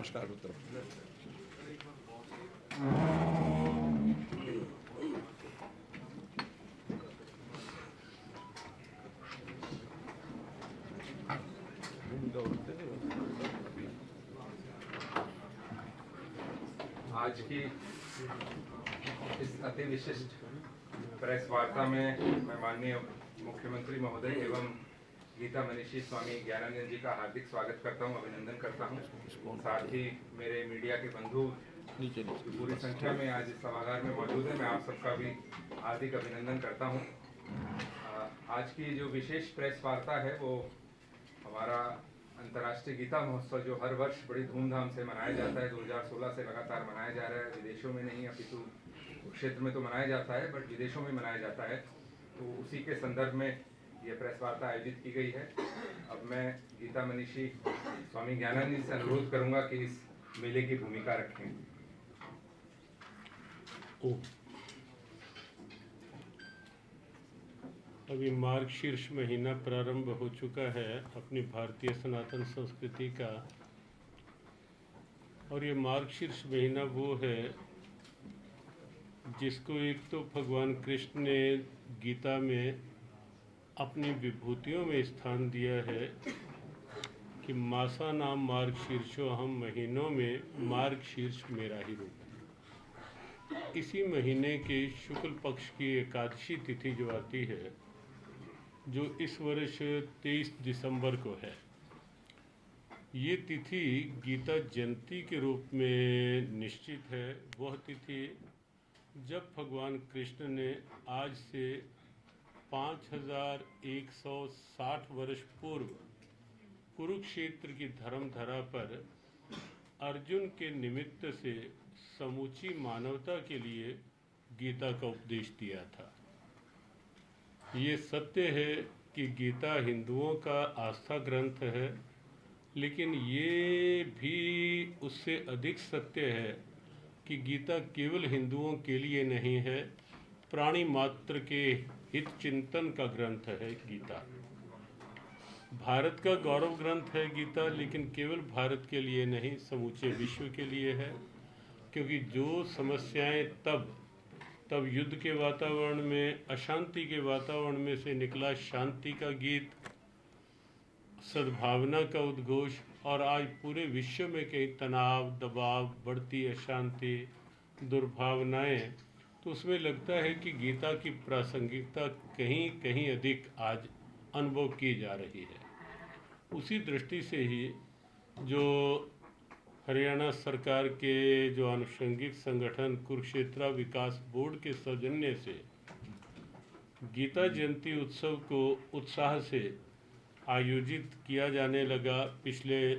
नमस्कार मित्रों। आज की इस अति विशिष्ट प्रेस वार्ता में मैं माननीय मुख्यमंत्री महोदय एवं गीता मनीषी स्वामी ज्ञानानंद जी का हार्दिक स्वागत करता हूं, अभिनंदन करता हूं। साथ ही मेरे मीडिया के बंधु पूरी संख्या में आज इस सभागार में मौजूद है, मैं आप सबका भी हार्दिक अभिनंदन करता हूं। आज की जो विशेष प्रेस वार्ता है वो हमारा अंतर्राष्ट्रीय गीता महोत्सव जो हर वर्ष बड़ी धूमधाम से मनाया जाता है, 2016 से लगातार मनाया जा रहा है। विदेशों में नहीं अपितु क्षेत्र में तो मनाया जाता है, बट विदेशों में मनाया जाता है। तो उसी के संदर्भ में ये प्रेस वार्ता आयोजित की गई है। अब मैं गीता मनीषी स्वामी ज्ञानानंद से अनुरोध करूंगा कि इस मेले की भूमिका रखें। अभी मार्गशीर्ष महीना प्रारंभ हो चुका है अपनी भारतीय सनातन संस्कृति का, और ये मार्गशीर्ष महीना वो है जिसको एक तो भगवान कृष्ण ने गीता में अपनी विभूतियों में स्थान दिया है कि मासा नाम मार्गशीर्षो हम, महीनों में मार्गशीर्ष मेरा ही रूप। इसी महीने के शुक्ल पक्ष की एकादशी तिथि जो आती है, जो इस वर्ष 23 दिसंबर को है, ये तिथि गीता जयंती के रूप में निश्चित है। वह तिथि जब भगवान कृष्ण ने आज से 5160 वर्ष पूर्व कुरुक्षेत्र की धर्मधरा पर अर्जुन के निमित्त से समूची मानवता के लिए गीता का उपदेश दिया था। ये सत्य है कि गीता हिंदुओं का आस्था ग्रंथ है, लेकिन ये भी उससे अधिक सत्य है कि गीता केवल हिंदुओं के लिए नहीं है, प्राणी मात्र के हित चिंतन का ग्रंथ है गीता। भारत का गौरव ग्रंथ है गीता, लेकिन केवल भारत के लिए नहीं, समूचे विश्व के लिए है। क्योंकि जो समस्याएं तब युद्ध के वातावरण में, अशांति के वातावरण में से निकला शांति का गीत, सद्भावना का उद्घोष, और आज पूरे विश्व में कई तनाव, दबाव, बढ़ती अशांति, दुर्भावनाएं, तो उसमें लगता है कि गीता की प्रासंगिकता कहीं कहीं अधिक आज अनुभव की जा रही है। उसी दृष्टि से ही जो हरियाणा सरकार के जो आनुषंगिक संगठन कुरुक्षेत्र विकास बोर्ड के सौजन्य से गीता जयंती उत्सव को उत्साह से आयोजित किया जाने लगा पिछले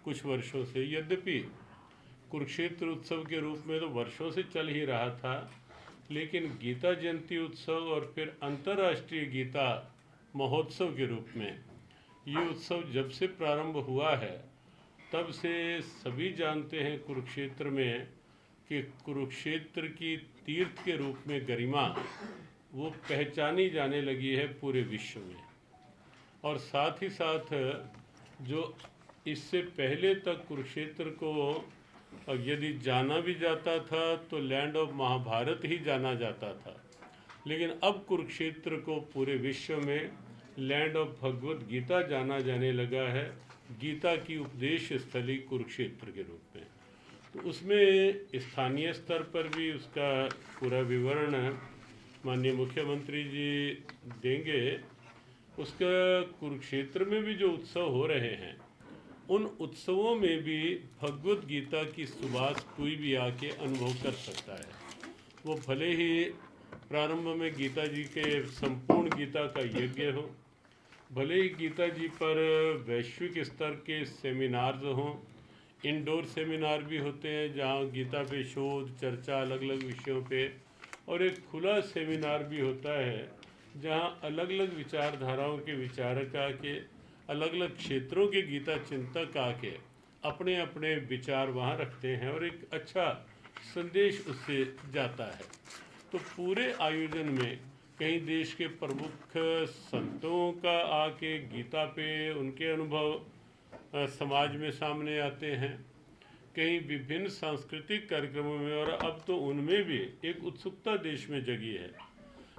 कुछ वर्षों से। यद्यपि कुरुक्षेत्र उत्सव के रूप में तो वर्षों से चल ही रहा था, लेकिन गीता जयंती उत्सव और फिर अंतर्राष्ट्रीय गीता महोत्सव के रूप में ये उत्सव जब से प्रारंभ हुआ है, तब से सभी जानते हैं कुरुक्षेत्र में कि कुरुक्षेत्र की तीर्थ के रूप में गरिमा वो पहचानी जाने लगी है पूरे विश्व में। और साथ ही साथ जो इससे पहले तक कुरुक्षेत्र को यदि जाना भी जाता था तो लैंड ऑफ महाभारत ही जाना जाता था, लेकिन अब कुरुक्षेत्र को पूरे विश्व में लैंड ऑफ भगवत गीता जाना जाने लगा है, गीता की उपदेश स्थली कुरुक्षेत्र के रूप में। तो उसमें स्थानीय स्तर पर भी उसका पूरा विवरण माननीय मुख्यमंत्री जी देंगे। उसका कुरुक्षेत्र में भी जो उत्सव हो रहे हैं, उन उत्सवों में भी भगवत गीता की सुबास कोई भी आके अनुभव कर सकता है। वो भले ही प्रारंभ में गीता जी के संपूर्ण गीता का यज्ञ हो, भले ही गीता जी पर वैश्विक स्तर के सेमिनार्स हों, इंडोर सेमिनार भी होते हैं जहाँ गीता पे शोध चर्चा अलग अलग विषयों पे, और एक खुला सेमिनार भी होता है जहाँ अलग अलग विचारधाराओं के विचारक आके, अलग अलग क्षेत्रों के गीता चिंतक आके अपने अपने विचार वहाँ रखते हैं और एक अच्छा संदेश उससे जाता है। तो पूरे आयोजन में कई देश के प्रमुख संतों का आके गीता पे उनके अनुभव समाज में सामने आते हैं। कहीं विभिन्न सांस्कृतिक कार्यक्रमों में, और अब तो उनमें भी एक उत्सुकता देश में जगी है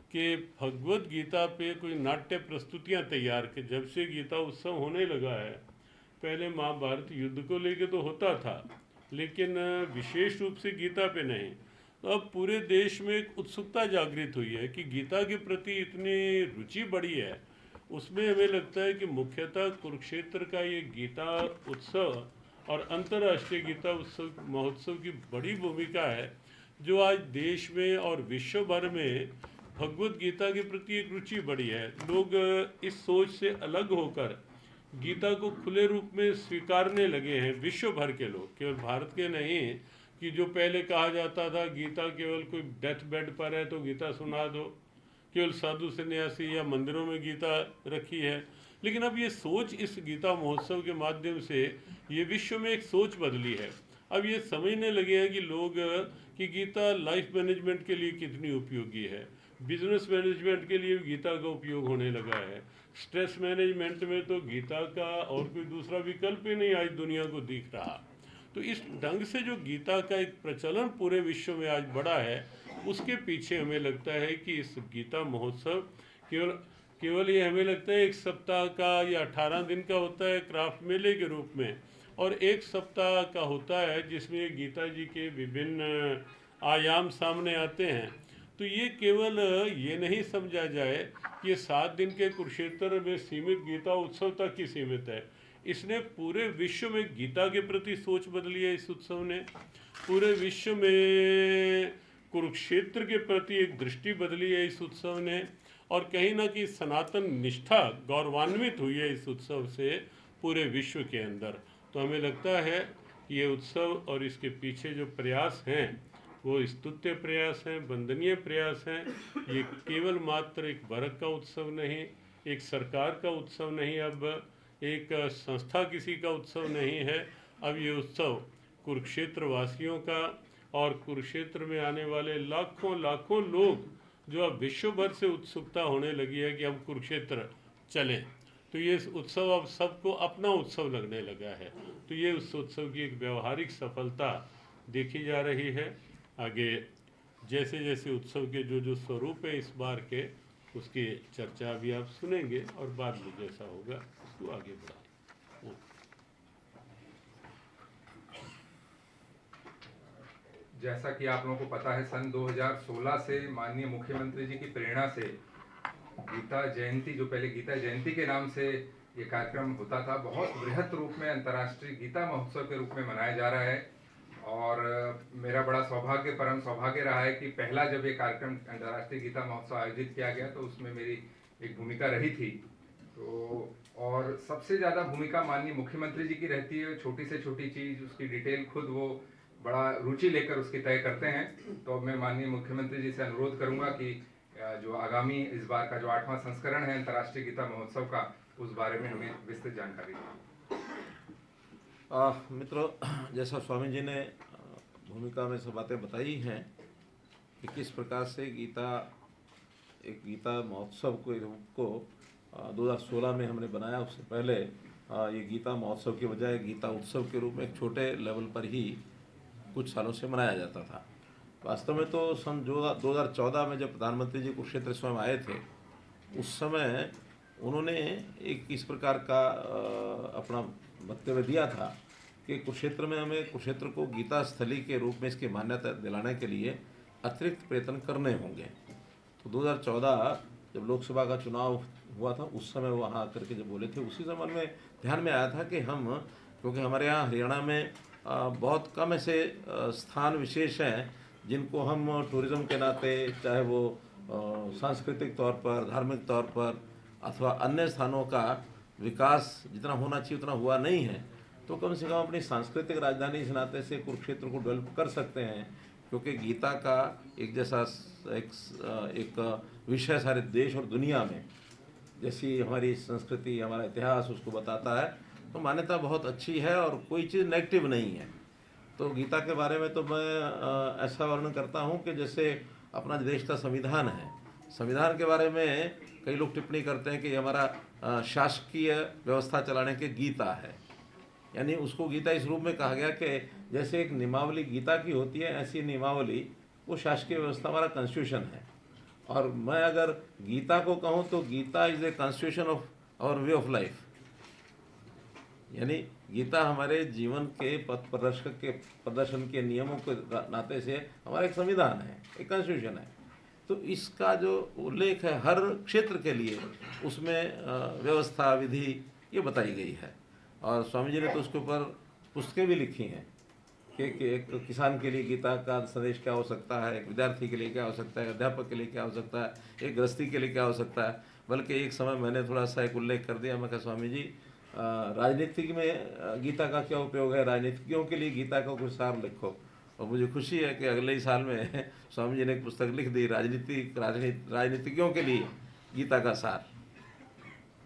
कि भगवत गीता पे कोई नाट्य प्रस्तुतियां तैयार के जब से गीता उत्सव होने लगा है। पहले महाभारत युद्ध को लेके तो होता था, लेकिन विशेष रूप से गीता पे नहीं। तो अब पूरे देश में एक उत्सुकता जागृत हुई है कि गीता के प्रति इतनी रुचि बढ़ी है। उसमें हमें लगता है कि मुख्यतः कुरुक्षेत्र का ये गीता उत्सव और अंतर्राष्ट्रीय गीता उत्सव महोत्सव की बड़ी भूमिका है, जो आज देश में और विश्व भर में भगवत गीता के प्रति एक रुचि बढ़ी है। लोग इस सोच से अलग होकर गीता को खुले रूप में स्वीकारने लगे हैं, विश्व भर के लोग, केवल भारत के नहीं। कि जो पहले कहा जाता था गीता केवल कोई डेथ बेड पर है तो गीता सुना दो, केवल साधु सन्यासी या मंदिरों में गीता रखी है। लेकिन अब ये सोच इस गीता महोत्सव के माध्यम से ये विश्व में एक सोच बदली है। अब ये समझने लगे हैं कि लोग कि गीता लाइफ मैनेजमेंट के लिए कितनी उपयोगी है, बिजनेस मैनेजमेंट के लिए गीता का उपयोग होने लगा है, स्ट्रेस मैनेजमेंट में तो गीता का और कोई दूसरा विकल्प ही नहीं आज दुनिया को दिख रहा। तो इस ढंग से जो गीता का एक प्रचलन पूरे विश्व में आज बढ़ा है, उसके पीछे हमें लगता है कि इस गीता महोत्सव केवल ये हमें लगता है एक सप्ताह का या 18 दिन का होता है क्राफ्ट मेले के रूप में, और एक सप्ताह का होता है जिसमें गीता जी के विभिन्न आयाम सामने आते हैं। तो ये केवल ये नहीं समझा जाए कि ये 7 दिन के कुरुक्षेत्र में सीमित गीता उत्सव तक ही सीमित है। इसने पूरे विश्व में गीता के प्रति सोच बदली है। इस उत्सव ने पूरे विश्व में कुरुक्षेत्र के प्रति एक दृष्टि बदली है इस उत्सव ने, और कहीं ना कहीं सनातन निष्ठा गौरवान्वित हुई है इस उत्सव से पूरे विश्व के अंदर। तो हमें लगता है कि ये उत्सव और इसके पीछे जो प्रयास हैं वो स्तुत्य प्रयास हैं, वंदनीय प्रयास हैं। ये केवल मात्र एक वर्ग का उत्सव नहीं, एक सरकार का उत्सव नहीं, अब एक संस्था किसी का उत्सव नहीं है। अब ये उत्सव कुरुक्षेत्र वासियों का और कुरुक्षेत्र में आने वाले लाखों लाखों लोग जो अब विश्व भर से उत्सुकता होने लगी है कि हम कुरुक्षेत्र चलें, तो ये उत्सव अब सबको अपना उत्सव लगने लगा है। तो ये उस उत्सव की एक व्यवहारिक सफलता देखी जा रही है। आगे जैसे जैसे उत्सव के जो जो स्वरूप है इस बार के, उसकी चर्चा भी आप सुनेंगे और बाद में जैसा होगा उसको आगे बढ़ाएं। जैसा कि आप लोगों को पता है, सन 2016 से माननीय मुख्यमंत्री जी की प्रेरणा से गीता जयंती, जो पहले गीता जयंती के नाम से ये कार्यक्रम होता था, बहुत बृहत रूप में अंतर्राष्ट्रीय गीता महोत्सव के रूप में मनाया जा रहा है। और मेरा बड़ा सौभाग्य, परम सौभाग्य रहा है कि पहला जब ये कार्यक्रम अंतर्राष्ट्रीय गीता महोत्सव आयोजित किया गया तो उसमें मेरी एक भूमिका रही थी। तो और सबसे ज़्यादा भूमिका माननीय मुख्यमंत्री जी की रहती है। छोटी से छोटी चीज़, उसकी डिटेल खुद वो बड़ा रुचि लेकर उसकी तय करते हैं। तो मैं माननीय मुख्यमंत्री जी से अनुरोध करूंगा कि जो आगामी इस बार का जो 8वां संस्करण है अंतर्राष्ट्रीय गीता महोत्सव का, उस बारे में हमें विस्तृत जानकारी दें। मित्रों, जैसा स्वामी जी ने भूमिका में सब बातें बताई हैं कि किस प्रकार से एक गीता महोत्सव को 2016 में हमने बनाया। उससे पहले ये गीता महोत्सव के बजाय गीता उत्सव के रूप में एक छोटे लेवल पर ही कुछ सालों से मनाया जाता था। वास्तव में तो सन 2014 में जब प्रधानमंत्री जी कुरुक्षेत्र स्वयं आए थे, उस समय उन्होंने एक इस प्रकार का अपना वक्तव्य दिया था कि कुरुक्षेत्र में हमें कुरुक्षेत्र को गीता स्थली के रूप में इसकी मान्यता दिलाने के लिए अतिरिक्त प्रयत्न करने होंगे। तो 2014 जब लोकसभा का चुनाव हुआ था, उस समय वहाँ आकर के जब बोले थे, उसी समय में ध्यान में आया था कि हम, क्योंकि हमारे यहाँ हरियाणा में बहुत कम ऐसे स्थान विशेष हैं जिनको हम टूरिज़्म के नाते, चाहे वो सांस्कृतिक तौर पर, धार्मिक तौर पर अथवा अन्य स्थानों का विकास जितना होना चाहिए उतना हुआ नहीं है। तो कम से कम अपनी सांस्कृतिक राजधानी इस नाते से कुरुक्षेत्र को डेवलप कर सकते हैं, क्योंकि गीता का एक जैसा एक विषय सारे देश और दुनिया में, जैसी हमारी संस्कृति, हमारा इतिहास उसको बताता है, तो मान्यता बहुत अच्छी है और कोई चीज़ नेगेटिव नहीं है। तो गीता के बारे में तो मैं ऐसा वर्णन करता हूँ कि जैसे अपना देश का संविधान है, संविधान के बारे में कई लोग टिप्पणी करते हैं कि हमारा शासकीय व्यवस्था चलाने के गीता है, यानी उसको गीता इस रूप में कहा गया कि जैसे एक नियमावली गीता की होती है, ऐसी नियमावली वो शासकीय व्यवस्था हमारा कॉन्स्टिट्यूशन है। और मैं अगर गीता को कहूँ तो Gita is a constitution of our way of life. यानी गीता हमारे जीवन के पथ प्रदर्शन के नियमों के नाते से हमारा एक संविधान है, एक कॉन्स्टिट्यूशन है। तो इसका जो उल्लेख है हर क्षेत्र के लिए, उसमें व्यवस्था विधि ये बताई गई है। और स्वामी जी ने तो उसके ऊपर पुस्तकें भी लिखी हैं कि एक किसान के लिए गीता का संदेश क्या हो सकता है, एक विद्यार्थी के लिए क्या हो सकता है, अध्यापक के लिए क्या हो सकता है, एक गृहस्थी के लिए क्या हो सकता है। बल्कि एक समय मैंने थोड़ा सा एक उल्लेख कर दिया, मैं कहा स्वामी जी राजनीति में गीता का क्या उपयोग है, राजनीतिज्ञों के लिए गीता का कुछ सार लिखो। और मुझे खुशी है कि अगले ही साल में स्वामी जी ने एक पुस्तक लिख दी, राजनीतिज्ञों के लिए गीता का सार।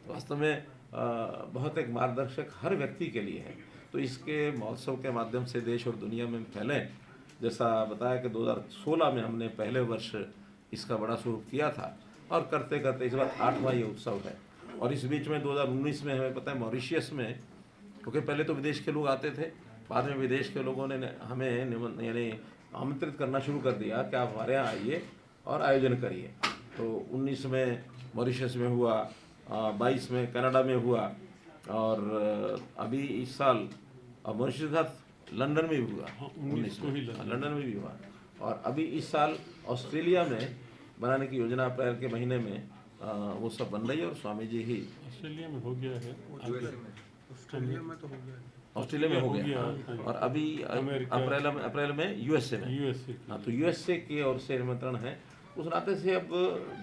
वास्तव में बहुत एक मार्गदर्शक हर व्यक्ति के लिए है। तो इसके महोत्सव के माध्यम से देश और दुनिया में फैलें। जैसा बताया कि 2016 में हमने पहले वर्ष इसका बड़ा स्वरूप किया था, और करते करते इस बार 8वां ये उत्सव है। और इस बीच में 2019 में हमें पता है मॉरिशियस में, क्योंकि पहले तो विदेश के लोग आते थे, बाद में विदेश के लोगों ने हमें यानी आमंत्रित करना शुरू कर दिया कि आप हमारे यहाँ आइए और आयोजन करिए। तो 19 में मॉरिशस में हुआ, 22 में कनाडा में हुआ, और अभी इस साल मॉरिशस के साथ लंदन में भी हुआ। 19 में लंदन में भी हुआ, और अभी इस साल ऑस्ट्रेलिया में बनाने की योजना अप्रैल के महीने में वो सब बन रही है। और स्वामी जी ही ऑस्ट्रेलिया में हो गया है, ऑस्ट्रेलिया में तो हो गया है। ऑस्ट्रेलिया में हो गया, और अभी अप्रैल में यूएसए में। हाँ, तो यूएसए की ओर से निमंत्रण है। उस नाते से अब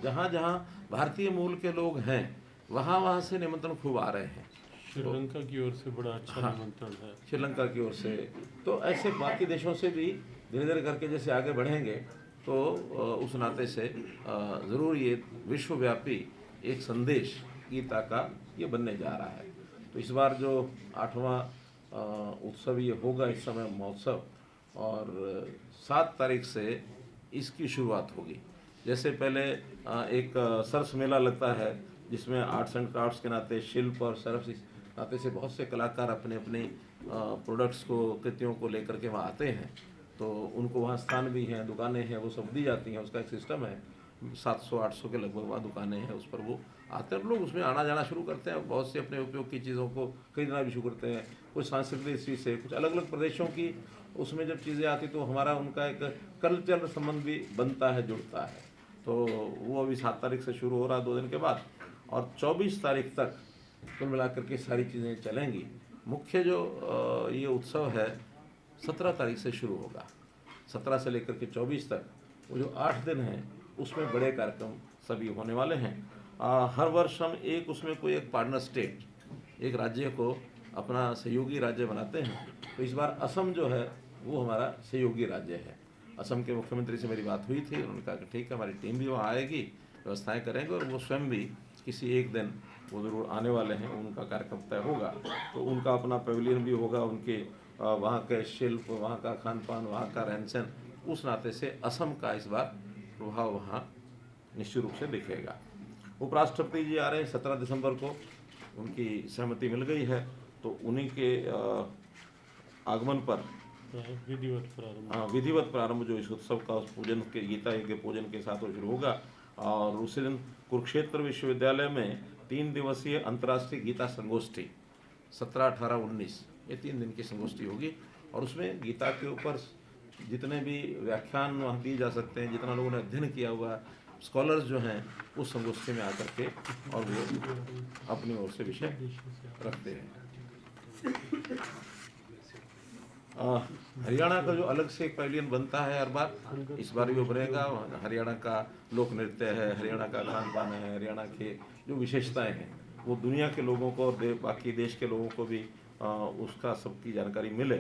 जहाँ जहाँ भारतीय मूल के लोग हैं वहाँ से निमंत्रण खूब आ रहे हैं। श्रीलंका की ओर से बड़ा अच्छा निमंत्रण है, श्रीलंका की ओर से। तो ऐसे बाकी देशों से भी धीरे धीरे करके जैसे आगे बढ़ेंगे, तो उस नाते से ज़रूर ये विश्वव्यापी एक संदेश गीता का ये बनने जा रहा है। तो इस बार जो 8वां उत्सव ये होगा, इस समय महोत्सव, और 7 तारीख से इसकी शुरुआत होगी। जैसे पहले एक सरस मेला लगता है, जिसमें आर्ट्स एंड क्राफ्ट्स के नाते, शिल्प और सरस नाते से बहुत से कलाकार अपने अपने प्रोडक्ट्स को, कृतियों को लेकर के वहाँ आते हैं। तो उनको वहाँ स्थान भी हैं, दुकानें हैं, वो सब दी जाती हैं। उसका एक सिस्टम है, 700-800 के लगभग वहाँ दुकानें हैं, उस पर वो आते हैं। लोग उसमें आना जाना शुरू करते हैं, बहुत से अपने उपयोग की चीज़ों को खरीदना भी शुरू करते हैं। कुछ सांस्कृतिक दृष्टि से कुछ अलग अलग प्रदेशों की उसमें जब चीज़ें आती तो हमारा उनका एक कल्चरल संबंध भी बनता है, जुड़ता है। तो वो अभी 7 तारीख से शुरू हो रहा है, 2 दिन के बाद, और 24 तारीख तक कुल मिलाकर के सारी चीज़ें चलेंगी। मुख्य जो ये उत्सव है 17 तारीख से शुरू होगा। 17 से लेकर के 24 तक वो जो 8 दिन हैं, उसमें बड़े कार्यक्रम सभी होने वाले हैं। हर वर्ष हम उसमें कोई एक पार्टनर स्टेट, एक राज्य को अपना सहयोगी राज्य बनाते हैं। तो इस बार असम जो है वो हमारा सहयोगी राज्य है। असम के मुख्यमंत्री से मेरी बात हुई थी, उन्होंने कहा कि ठीक है, हमारी टीम भी वहाँ आएगी, व्यवस्थाएं करेंगे, और वो स्वयं भी किसी एक दिन वो ज़रूर आने वाले हैं, उनका कार्यक्रम तय होगा। तो उनका अपना पेविलियन भी होगा, उनके वहाँ के शिल्प, वहाँ का खान पान, वहाँ का रहन सहन, उस नाते से असम का इस बार प्रभाव वहाँ निश्चित रूप से दिखेगा। उपराष्ट्रपति जी आ रहे हैं 17 दिसंबर को, उनकी सहमति मिल गई है। तो उन्हीं के आगमन पर विधिवत प्रारंभ जो इस उत्सव का, उस पूजन के, गीता यज्ञ पूजन के साथ वो शुरू होगा। और उसी दिन कुरुक्षेत्र विश्वविद्यालय में 3 दिवसीय अंतर्राष्ट्रीय गीता संगोष्ठी 17, 18, 19 ये 3 दिन की संगोष्ठी होगी। और उसमें गीता के ऊपर जितने भी व्याख्यान वहाँ दिए जा सकते हैं, जितना लोगों ने अध्ययन किया हुआ, स्कॉलर्स जो हैं उस संगोष्ठी में आकर के और वो अपनी ओर से विषय रखते हैं। हरियाणा का जो अलग से एक पैविलियन बनता है हर बार, इस बार भी उभरेगा। हरियाणा का लोक नृत्य है, हरियाणा का खान पान है, हरियाणा के जो विशेषताएं हैं वो दुनिया के लोगों को और बाकी देश के लोगों को भी उसका सबकी जानकारी मिले।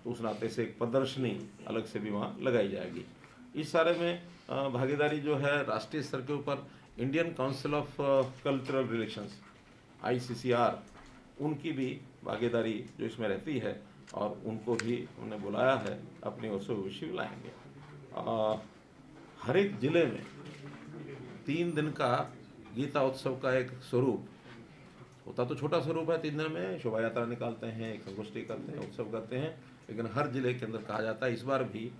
तो उस नाते से एक प्रदर्शनी अलग से भी वहाँ लगाई जाएगी। इस सारे में भागीदारी जो है राष्ट्रीय स्तर के ऊपर Indian council of cultural relations ICCR, उनकी भी भागीदारी जो इसमें रहती है, और उनको भी उन्होंने बुलाया है, अपनी ओर से विषय लाएंगे। हर एक जिले में 3 दिन का गीता उत्सव का एक स्वरूप होता तो छोटा स्वरूप है, 3 दिन में शोभा यात्रा निकालते हैं, एक संगोष्ठी करते हैं, उत्सव करते हैं, लेकिन हर जिले के अंदर कहा जाता है इस बार भी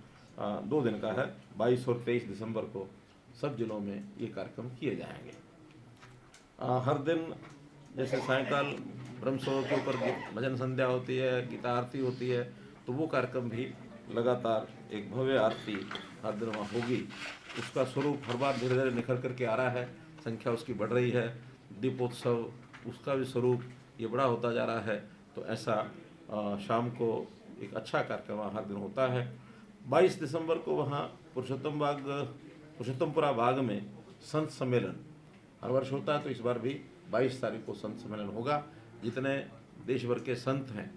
2 दिन का है, 22 और 23 दिसंबर को सब जिलों में ये कार्यक्रम किए जाएंगे। हर दिन जैसे सायंकाल ब्रह्मसोर के ऊपर भजन संध्या होती है, गीता आरती होती है, तो वो कार्यक्रम भी लगातार एक भव्य आरती हर दिन वहाँ होगी। उसका स्वरूप हर बार धीरे धीरे निखर करके आ रहा है, संख्या उसकी बढ़ रही है। दीपोत्सव उसका भी स्वरूप ये बड़ा होता जा रहा है। तो ऐसा शाम को एक अच्छा कार्यक्रम वहाँ हर दिन होता है। 22 दिसंबर को वहाँ पुरुषोत्तमपुरा बाग में संत सम्मेलन हर वर्ष होता है, तो इस बार भी 22 तारीख को संत सम्मेलन होगा। जितने देश भर के संत हैं,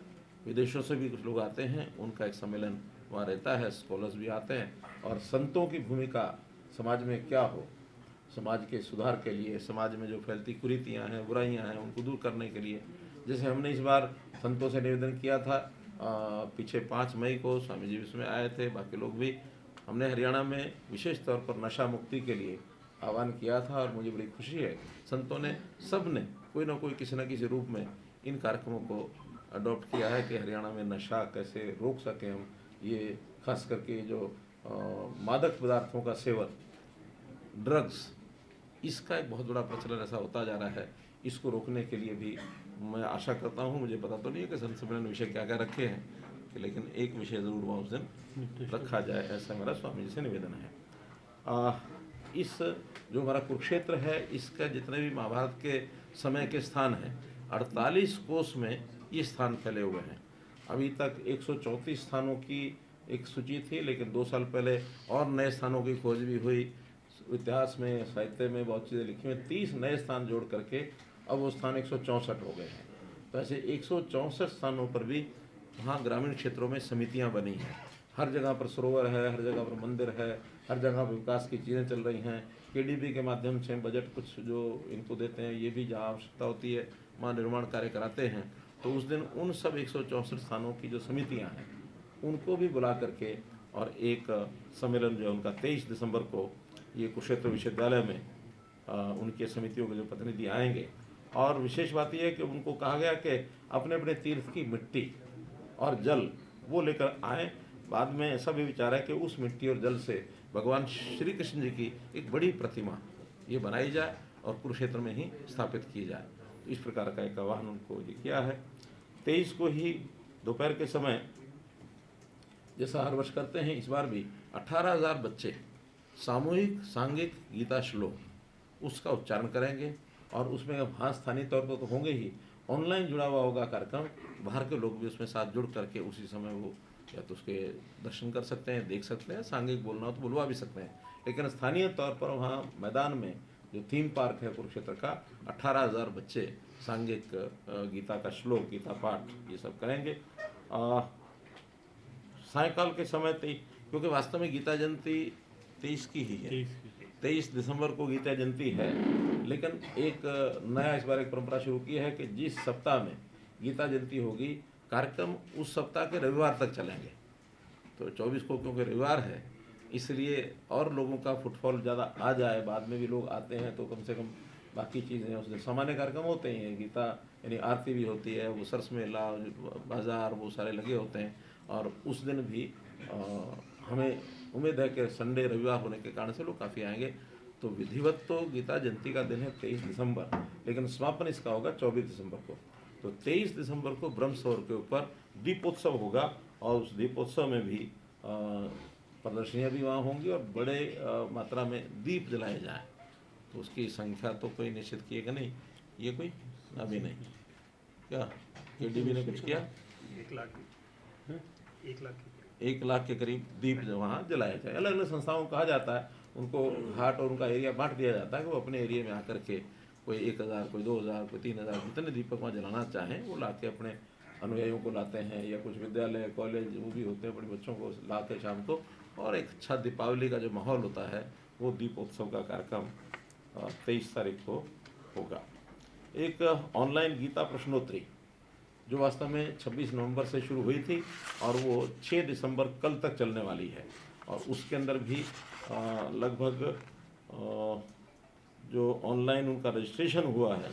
विदेशों से भी कुछ लोग आते हैं, उनका एक सम्मेलन वहाँ रहता है, स्कॉलर्स भी आते हैं। और संतों की भूमिका समाज में क्या हो, समाज के सुधार के लिए, समाज में जो फैलती कुरीतियाँ हैं, बुराइयाँ हैं, उनको दूर करने के लिए, जैसे हमने इस बार संतों से निवेदन किया था, पीछे 5 मई को स्वामी जी इसमें आए थे, बाकी लोग भी, हमने हरियाणा में विशेष तौर पर नशा मुक्ति के लिए आह्वान किया था। और मुझे बड़ी खुशी है, संतों ने सब ने कोई ना कोई किसी न किसी रूप में इन कार्यक्रमों को अडॉप्ट किया है कि हरियाणा में नशा कैसे रोक सकें हम। ये खास करके जो मादक पदार्थों का सेवन, ड्रग्स, इसका एक बहुत बड़ा प्रचलन ऐसा होता जा रहा है। इसको रोकने के लिए भी मैं आशा करता हूँ, मुझे पता तो नहीं है कि संत सम्मेलन विषय क्या क्या रखे हैं, लेकिन एक विषय ज़रूर वहाँ उस दिन रखा जाए, ऐसा मेरा स्वामी जी से निवेदन है। इस जो हमारा कुरुक्षेत्र है, इसका जितने भी महाभारत के समय के स्थान हैं, 48 कोस में ये स्थान फैले हुए हैं। अभी तक 134 स्थानों की एक सूची थी, लेकिन 2 साल पहले और नए स्थानों की खोज भी हुई। इतिहास में, साहित्य में बहुत चीज़ें लिखी हुई, 30 नए स्थान जोड़ करके अब वो स्थान 164 हो गए हैं। तो ऐसे 164 स्थानों पर भी वहाँ ग्रामीण क्षेत्रों में समितियाँ बनी हैं। हर जगह पर सरोवर है, हर जगह पर मंदिर है, हर जगह पर विकास की चीज़ें चल रही हैं। KDB के माध्यम से बजट कुछ जो इनको देते हैं, ये भी जहाँ आवश्यकता होती है वहाँ निर्माण कार्य कराते हैं। तो उस दिन उन सब 164 स्थानों की जो समितियाँ हैं, उनको भी बुला करके और एक सम्मेलन जो है उनका 23 दिसंबर को ये कुरुक्षेत्र विश्वविद्यालय में उनके समितियों के जो प्रतिनिधि आएंगे। और विशेष बात यह है कि उनको कहा गया कि अपने अपने तीर्थ की मिट्टी और जल वो लेकर आएँ। बाद में ऐसा भी विचार है कि उस मिट्टी और जल से भगवान श्री कृष्ण जी की एक बड़ी प्रतिमा ये बनाई जाए और कुरुक्षेत्र में ही स्थापित की जाए। तो इस प्रकार का एक आह्वान उनको ये किया है। 23 को ही दोपहर के समय, जैसा हर वर्ष करते हैं, इस बार भी 18,000 बच्चे सामूहिक सांघिक गीता श्लोक उसका उच्चारण करेंगे। और उसमें अब हाँ स्थानीय तौर पर तो होंगे ही, ऑनलाइन जुड़ा हुआ होगा कार्यक्रम, बाहर के लोग भी उसमें साथ जुड़ करके उसी समय वो या तो उसके दर्शन कर सकते हैं, देख सकते हैं, सांघिक बोलना हो तो बुलवा भी सकते हैं। लेकिन स्थानीय तौर पर वहाँ मैदान में जो थीम पार्क है कुरुक्षेत्र का, 18,000 बच्चे सांघिक गीता का श्लोक, गीता पाठ ये सब करेंगे। सायकाल के समय क्योंकि वास्तव में गीता जयंती 23 की ही है, 23 दिसंबर को गीता जयंती है, लेकिन एक नया इस बार एक परंपरा शुरू की है कि जिस सप्ताह में गीता जयंती होगी, कार्यक्रम उस सप्ताह के रविवार तक चलेंगे। तो 24 को क्योंकि रविवार है, इसलिए और लोगों का फुटफॉल ज़्यादा आ जाए, बाद में भी लोग आते हैं तो कम से कम बाकी चीज़ें उस दिन सामान्य कार्यक्रम होते हैं, गीता यानी आरती भी होती है, वो सरस मेला, बाज़ार, वो सारे लगे होते हैं। और उस दिन भी हमें उम्मीद है कि संडे रविवार होने के कारण से लोग काफ़ी आएंगे। तो विधिवत तो गीता जयंती का दिन है 23 दिसंबर, लेकिन समापन इसका होगा 24 दिसंबर को। तो 23 दिसंबर को ब्रह्मसौर के ऊपर दीपोत्सव होगा और उस दीपोत्सव में भी प्रदर्शनियाँ भी वहाँ होंगी और बड़े मात्रा में दीप जलाए जाएँ। तो उसकी संख्या तो कोई निश्चित किएगा नहीं, ये कोई अभी नहीं। क्या KDB ने कुछ किया? 1 लाख के करीब दीप जो वहाँ जलाए जाए। अलग अलग संस्थाओं को कहा जाता है, उनको घाट और उनका एरिया बांट दिया जाता है कि वो अपने एरिया में आकर के कोई 1,000, कोई 2,000, कोई 3,000 जितने दीपक वहाँ जलाना चाहें वो ला के अपने अनुयायियों को लाते हैं, या कुछ विद्यालय कॉलेज वो भी होते हैं, बड़े बच्चों को लाते शाम को। और एक अच्छा दीपावली का जो माहौल होता है, वो दीपोत्सव का कार्यक्रम 23 तारीख को होगा। एक ऑनलाइन गीता प्रश्नोत्तरी जो वास्तव में 26 नवंबर से शुरू हुई थी और वो 6 दिसंबर कल तक चलने वाली है। और उसके अंदर भी लगभग जो ऑनलाइन उनका रजिस्ट्रेशन हुआ है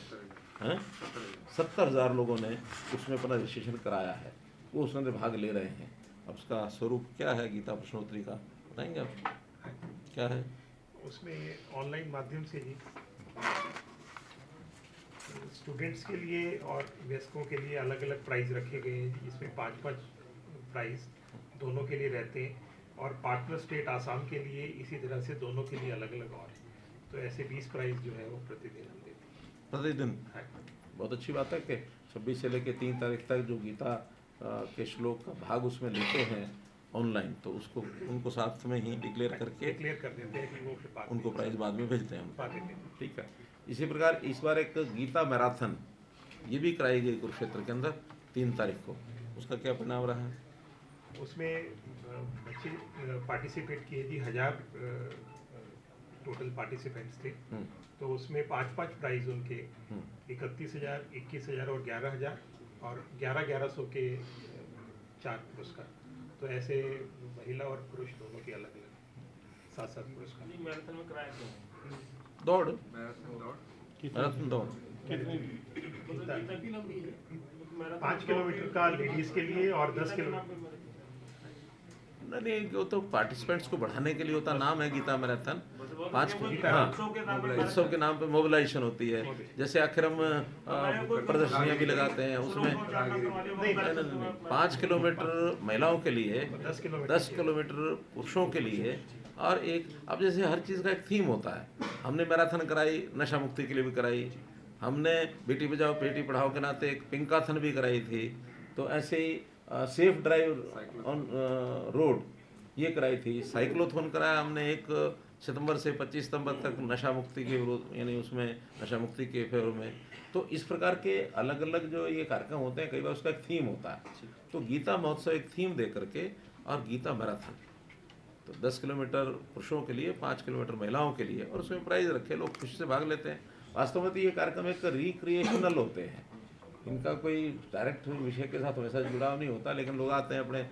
हैं 70,000 लोगों ने उसमें अपना रजिस्ट्रेशन कराया है, वो उसमें भाग ले रहे हैं। अब उसका स्वरूप क्या है गीता प्रश्नोत्तरी का, बताएंगे आप क्या है? उसमें ऑनलाइन माध्यम से ही स्टूडेंट्स के लिए और वयस्कों के लिए अलग अलग प्राइज़ रखे गए हैं, जिसमें 5-5 प्राइज़ दोनों के लिए रहते हैं, और पार्टनर स्टेट आसाम के लिए इसी तरह से दोनों के लिए अलग अलग और हैं। तो ऐसे 20 प्राइज़ जो है वो प्रतिदिन हम देते हैं। प्रतिदिन? हाँ। बहुत अच्छी बात है कि 26 से लेकर 3 तारीख तक जो गीता के श्लोक का भाग उसमें लेते हैं ऑनलाइन, तो उसको उनको साथ में ही डिक्लेयर करके क्लियर कर देते हैं कि वो फिर बाद में उनको प्राइज बाद में भेजते हैं पा देते हैं। ठीक है। इसी प्रकार इस बार एक गीता मैराथन ये भी कराई गई कुरुक्षेत्र के अंदर 3 तारीख को, उसका क्या परिणाम रहा है? उसमें बच्चे पार्टिसिपेट किए जी, 1000 टोटल पार्टिसिपेंट्स थे। तो उसमें 5-5 प्राइज उनके 31,000, 21,000 और 11,000, और 11,1100 के 4 पुरस्कार। तो ऐसे महिला और पुरुष दोनों के अलग अलग 7-7 पुरस्कार। मैराथन में कराया क्यों? दौड़, मैराथन दौड़ मैराथन दौड़ 5 किलोमीटर का लेडीज के लिए और 10 किलोमीटर। नहीं, वो तो पार्टिसिपेंट्स को बढ़ाने के लिए होता नाम है गीता मैराथन। 5 उत्सव के नाम पे मोबिलाइजेशन होती है। जैसे आखिर हम प्रदर्शनियाँ भी लगाते हैं उसमें। नहीं, 5 किलोमीटर महिलाओं के लिए, 10 किलोमीटर पुरुषों के लिए, और एक अब जैसे हर चीज़ का एक थीम होता है। हमने मैराथन कराई नशा मुक्ति के लिए भी कराई, हमने बेटी बचाओ बेटी पढ़ाओ के नाते एक पिंकाथन भी कराई थी, तो ऐसे ही सेफ ड्राइव ऑन रोड ये कराई थी। साइक्लोथॉन कराया हमने 1 सितंबर से 25 सितंबर तक नशा मुक्ति के विरोध, यानी उसमें नशा मुक्ति के फेवर में। तो इस प्रकार के अलग अलग जो ये कार्यक्रम होते हैं, कई बार उसका एक थीम होता है। तो गीता महोत्सव एक थीम दे करके, और गीता मैराथन तो 10 किलोमीटर पुरुषों के लिए, 5 किलोमीटर महिलाओं के लिए, और उसमें प्राइज रखे, लोग खुशी से भाग लेते हैं। वास्तव में तो ये कार्यक्रम एक रिक्रिएशनल होते हैं, इनका कोई डायरेक्ट विषय के साथ वैसा जुड़ाव नहीं होता, लेकिन लोग आते हैं, अपने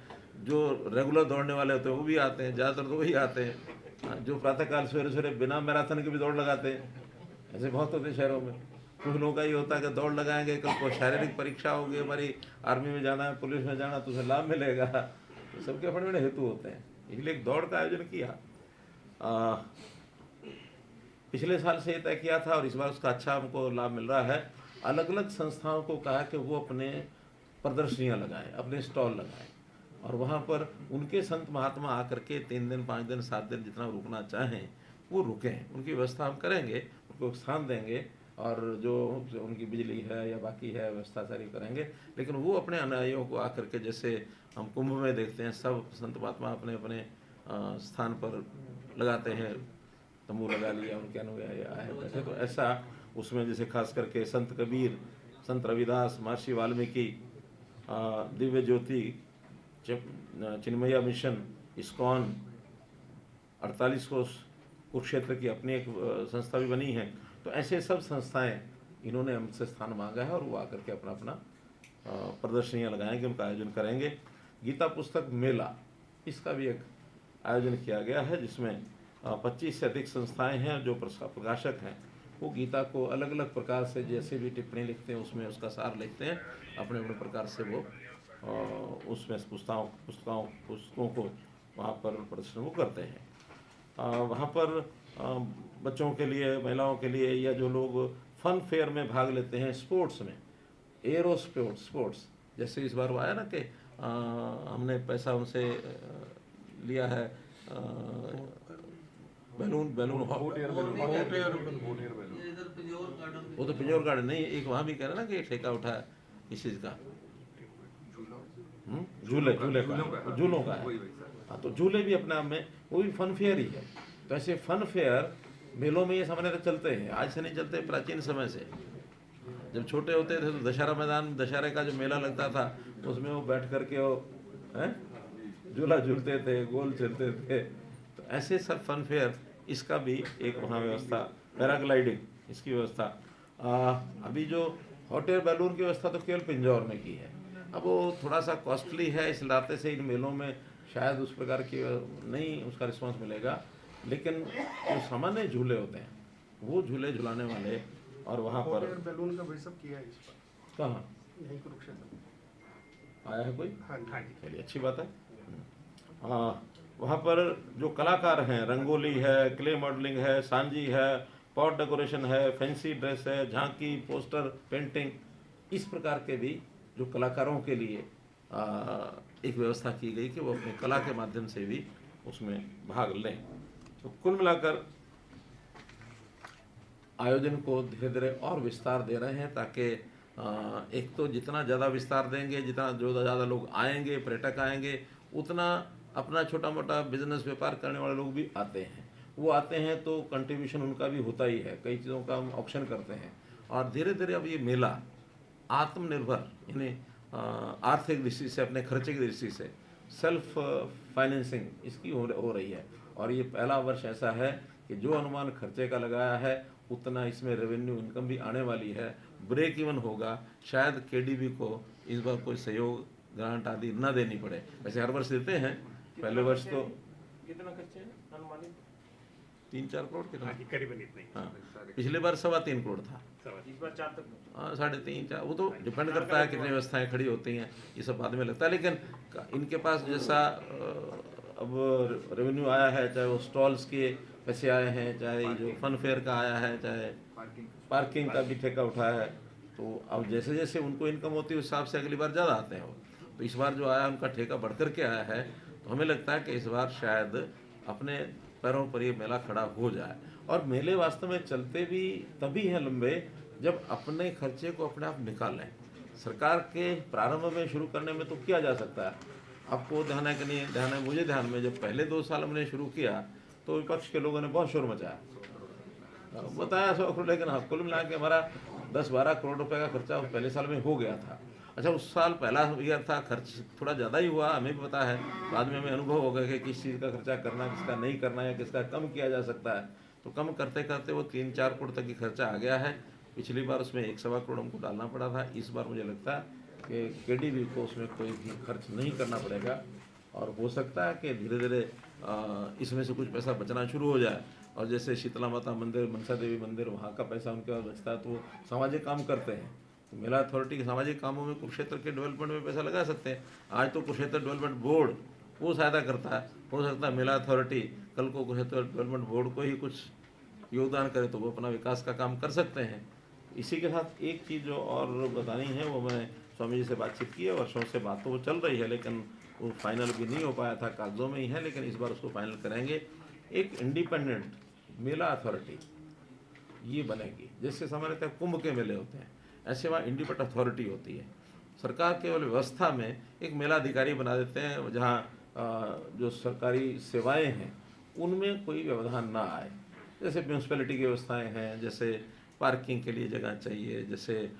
जो रेगुलर दौड़ने वाले होते हैं वो भी आते हैं, ज़्यादातर तो वही आते हैं जो प्रातःकाल सवेरे सवेरे बिना मैराथन के भी दौड़ लगाते हैं। ऐसे बहुत होते हैं शहरों में। कुछ लोगों का ये होता है कि दौड़ लगाएंगे, कल को शारीरिक परीक्षा होगी, हमारी आर्मी में जाना है, पुलिस में जाना, तो उसे लाभ मिलेगा। तो सबके अपने अपने हेतु होते हैं, इसलिए एक दौड़ का आयोजन किया। पिछले साल से ये तय किया था, और इस बार उसका अच्छा हमको लाभ मिल रहा है। अलग अलग संस्थाओं को कहा कि वो अपने प्रदर्शनियाँ लगाएं, अपने स्टॉल लगाएं, और वहाँ पर उनके संत महात्मा आकर के 3 दिन, 5 दिन, 7 दिन जितना रुकना चाहें वो रुकें। उनकी व्यवस्था हम करेंगे, उनको स्थान देंगे, और जो उनकी बिजली है या बाकी है व्यवस्था सारी करेंगे। लेकिन वो अपने अनुयायियों को आकर के, जैसे हम कुंभ में देखते हैं, सब संत महात्मा अपने अपने स्थान पर लगाते हैं, तंबू लगा लिया, उनके अनुयायी आए बैठे। तो ऐसा उसमें जैसे खास करके संत कबीर, संत रविदास, महर्षि वाल्मीकि, दिव्य ज्योति, चिन्मया मिशन, इस्कॉन, 48 कोस कुरुक्षेत्र की अपनी एक संस्था भी बनी है। तो ऐसे सब संस्थाएं इन्होंने हमसे स्थान मांगा है, और वो आकर के अपना अपना प्रदर्शनियाँ लगाएंगे, उनका आयोजन करेंगे। गीता पुस्तक मेला, इसका भी एक आयोजन किया गया है, जिसमें 25 से अधिक संस्थाएं हैं जो प्रकाशक हैं। वो गीता को अलग अलग प्रकार से जैसे भी टिप्पणी लिखते हैं, उसमें उसका सार लिखते हैं, अपने अपने प्रकार से वो उसमें पुस्तकों को वहाँ पर प्रदर्शन वो करते हैं। वहाँ पर बच्चों के लिए, महिलाओं के लिए, या जो लोग फन फेयर में भाग लेते हैं, स्पोर्ट्स में, एरो स्पोर्ट्स, जैसे इस बार वो आया ना कि हमने पैसा उनसे लिया है, बैलून वो तो पिंजौर गार्डन नहीं, एक वहाँ भी कह रहे ना कि ठेका उठाया इस चीज़ का, झूलों का है। हाँ, तो झूले भी अपने आप में वो भी फन फेयर ही है। तो ऐसे फन फेयर मेलों में ये सामान्य चलते हैं, आज से नहीं चलते, प्राचीन समय से। जब छोटे होते थे तो दशहरा मैदान, दशहरे का जो मेला लगता था, उसमें वो बैठ करके वो झूला झूलते थे, गोल चलते थे। तो ऐसे सब फन फेयर, इसका भी एक वहाँ व्यवस्था, पैराग्लाइडिंग, इसकी व्यवस्था। अभी जो हॉट एयर बैलून की व्यवस्था तो केवल पिंजौर में की है। अब वो थोड़ा सा कॉस्टली है, इस नाते से इन मेलों में शायद उस प्रकार की नहीं उसका रिस्पांस मिलेगा। लेकिन जो सामान्य झूले होते हैं, वो झूले झुलाने वाले और वहाँ हॉट पर एयर बैलून का भी सब किया है इस पर, कहाँ यहीं कुरुक्षेत्र। आया है कोई? हाँ जी। चलिए अच्छी बात है। वहाँ पर जो कलाकार हैं, रंगोली है, क्ले मॉडलिंग है, सांजी है, पॉट डेकोरेशन है, फैंसी ड्रेस है, झांकी, पोस्टर, पेंटिंग, इस प्रकार के भी जो कलाकारों के लिए एक व्यवस्था की गई कि वो अपनी कला के माध्यम से भी उसमें भाग लें। तो कुल मिलाकर आयोजन को धीरे धीरे और विस्तार दे रहे हैं, ताकि एक तो जितना ज़्यादा विस्तार देंगे, जितना जो ज़्यादा लोग आएंगे, पर्यटक आएंगे, उतना अपना छोटा मोटा बिजनेस व्यापार करने वाले लोग भी आते हैं। वो आते हैं तो कंट्रीब्यूशन उनका भी होता ही है, कई चीज़ों का हम ऑप्शन करते हैं। और धीरे धीरे अब ये मेला आत्मनिर्भर यानी आर्थिक दृष्टि से, अपने खर्चे की दृष्टि से सेल्फ फाइनेंसिंग इसकी हो रही है। और ये पहला वर्ष ऐसा है कि जो अनुमान खर्चे का लगाया है उतना इसमें रेवेन्यू इनकम भी आने वाली है, ब्रेक इवन होगा। शायद केडीबी को इस बार कोई सहयोग ग्रांट आदि न देनी पड़े, वैसे हर वर्ष देते हैं, पहले वर्ष तो कितना खर्चे है अनुमानित? 3-4 करोड़ कितना, हाँ जी, करीबन इतना ही। हाँ पिछले बार 3.25 करोड़ था, इस बार 4 तक। हाँ 3.5-4, वो तो डिपेंड करता है कितनी व्यवस्थाएं खड़ी होती हैं, ये सब बाद में लगता है। लेकिन इनके पास जैसा अब रेवेन्यू आया है, चाहे वो स्टॉल्स के पैसे आए हैं, चाहे जो फन फेयर का आया है, चाहे पार्किंग का भी ठेका उठाया है, तो अब जैसे जैसे उनको इनकम होती है उस हिसाब से अगली बार ज़्यादा आते हैं वो। तो इस बार जो आया उनका ठेका बढ़ कर के आया है, तो हमें लगता है कि इस बार शायद अपने पैरों पर ये मेला खड़ा हो जाए। और मेले वास्तव में चलते भी तभी हैं लंबे जब अपने खर्चे को अपने आप निकालें। सरकार के प्रारंभ में शुरू करने में तो किया जा सकता है, आपको ध्यान है कि नहीं ध्यान है, मुझे ध्यान में जब पहले 2 साल हमने शुरू किया तो विपक्ष के लोगों ने बहुत शोर मचाया, बताया 100 करोड़, लेकिन हाँ कुल मिला के हमारा 10-12 करोड़ रुपए का खर्चा उस पहले साल में हो गया था। अच्छा, उस साल पहला ईयर था, खर्च थोड़ा ज़्यादा ही हुआ, हमें भी पता है, बाद में हमें अनुभव हो गया कि किस चीज़ का खर्चा करना, किसका नहीं करना है, किसका कम किया जा सकता है। तो कम करते करते वो 3-4 करोड़ तक की खर्चा आ गया है। पिछली बार उसमें 1-1.25 करोड़ हमको डालना पड़ा था। इस बार मुझे लगता है कि केडीबी को उसमें कोई भी खर्च नहीं करना पड़ेगा, और हो सकता है कि धीरे धीरे इसमें से कुछ पैसा बचना शुरू हो जाए। और जैसे शीतला माता मंदिर, मनसा देवी मंदिर, वहाँ का पैसा उनके पास बचता है तो वो सामाजिक काम करते हैं। तो मेला अथॉरिटी के सामाजिक कामों में कुरुक्षेत्र के डेवलपमेंट में पैसा लगा सकते हैं। आज तो कुरुक्षेत्र डेवलपमेंट बोर्ड वो सहायता करता है, हो सकता है मेला अथॉरिटी कल को कुरुक्षेत्र डेवलपमेंट बोर्ड को ही कुछ योगदान करे तो वो अपना विकास का काम कर सकते हैं। इसी के साथ एक चीज़ जो और बतानी है, वो मैंने स्वामी जी से बातचीत की है, वर्षों से बात तो वो चल रही है लेकिन वो फाइनल भी नहीं हो पाया था, कागजों में ही है, लेकिन इस बार उसको फाइनल करेंगे। एक इंडिपेंडेंट मेला अथॉरिटी ये बनेगी, जैसे हमारे तक कुंभ के मेले होते हैं, ऐसे वहाँ इंडिपेंडेंट अथॉरिटी होती है। सरकार केवल व्यवस्था में एक मेला अधिकारी बना देते हैं, जहाँ जो सरकारी सेवाएं हैं उनमें कोई व्यवधान ना आए। जैसे म्यूनसिपैलिटी की व्यवस्थाएं हैं, जैसे पार्किंग के लिए जगह चाहिए, जैसे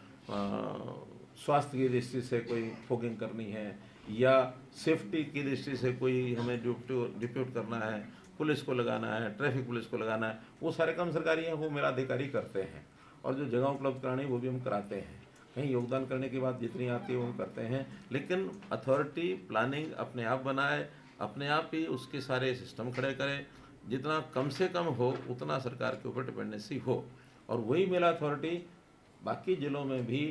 स्वास्थ्य की दृष्टि से कोई फोगिंग करनी है, या सेफ्टी की दृष्टि से कोई हमें डिप्यूट करना है, पुलिस को लगाना है, ट्रैफिक पुलिस को लगाना है, वो सारे काम सरकारी हैं, वो मेरा अधिकारी करते हैं। और जो जगह उपलब्ध करानी वो भी हम कराते हैं। कहीं योगदान करने की बात जितनी आती है वो हम करते हैं, लेकिन अथॉरिटी प्लानिंग अपने आप बनाए, अपने आप ही उसके सारे सिस्टम खड़े करे, जितना कम से कम हो उतना सरकार के ऊपर डिपेंडेंसी हो। और वही मेला अथॉरिटी बाकी ज़िलों में भी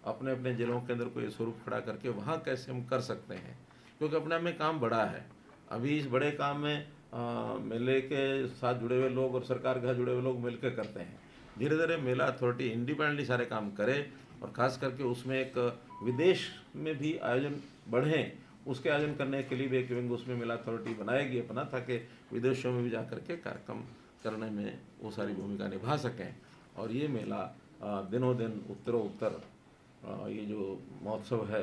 अपने अपने ज़िलों के अंदर कोई स्वरूप खड़ा करके वहाँ कैसे हम कर सकते हैं, क्योंकि अपने आप में काम बड़ा है। अभी इस बड़े काम में मेले के साथ जुड़े हुए लोग और सरकार के साथ जुड़े हुए लोग मिलकर करते हैं। धीरे धीरे मेला अथॉरिटी इंडिपेंडेंटली सारे काम करे, और ख़ास करके उसमें एक विदेश में भी आयोजन बढ़ें, उसके आयोजन करने के लिए भी एक विंग उसमें मेला अथॉरिटी बनाएगी अपना, ताकि विदेशों में भी जा करके कार्यक्रम करने में वो सारी भूमिका निभा सकें। और ये मेला दिनों दिन उत्तरोत्तर ये जो महोत्सव है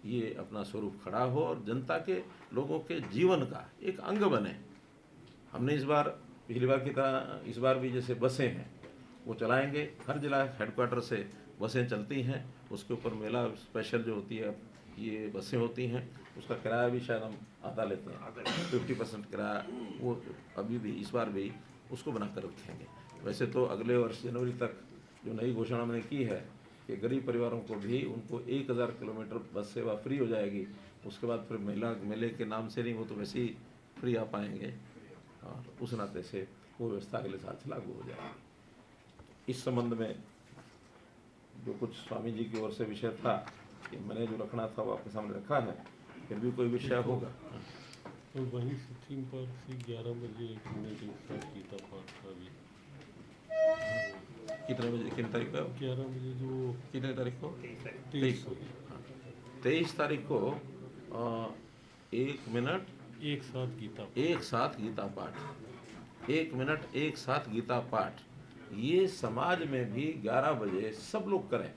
ये अपना स्वरूप खड़ा हो और जनता के लोगों के जीवन का एक अंग बने। हमने इस बार पिछली बार की तरह इस बार भी जैसे बसें हैं वो चलाएंगे, हर जिला हेडक्वार्टर से बसें चलती हैं, उसके ऊपर मेला स्पेशल जो होती है ये बसें होती हैं, उसका किराया भी शायद हम आधा लेते हैं, 50% किराया वो अभी भी इस बार भी उसको बना कर रखेंगे। वैसे तो अगले वर्ष जनवरी तक जो नई घोषणा हमने की है कि गरीब परिवारों को भी उनको 1000 किलोमीटर बस सेवा फ्री हो जाएगी। उसके बाद फिर मेले के नाम से नहीं, वो तो वैसे ही फ्री आ पाएंगे, और उस नाते से वो व्यवस्था अगले साल से लागू हो जाएगी। इस संबंध में जो कुछ स्वामी जी की ओर से विषय था कि मैंने जो रखना था वो आपके सामने रखा है, फिर भी कोई विषय होगा। तो वहीं से थीम पार्क से 11 बजे 1 मिनट एक साथ गीता पाठ का भी कितने बजे, कितने तारीख को? 11 बजे जो कितने तारीख को? 23 को 23 तारीख को 1 मिनट एक साथ गीता एक साथ गीता पाठ, 1 मिनट एक साथ गीता पाठ, ये समाज में भी 11 बजे सब लोग करें,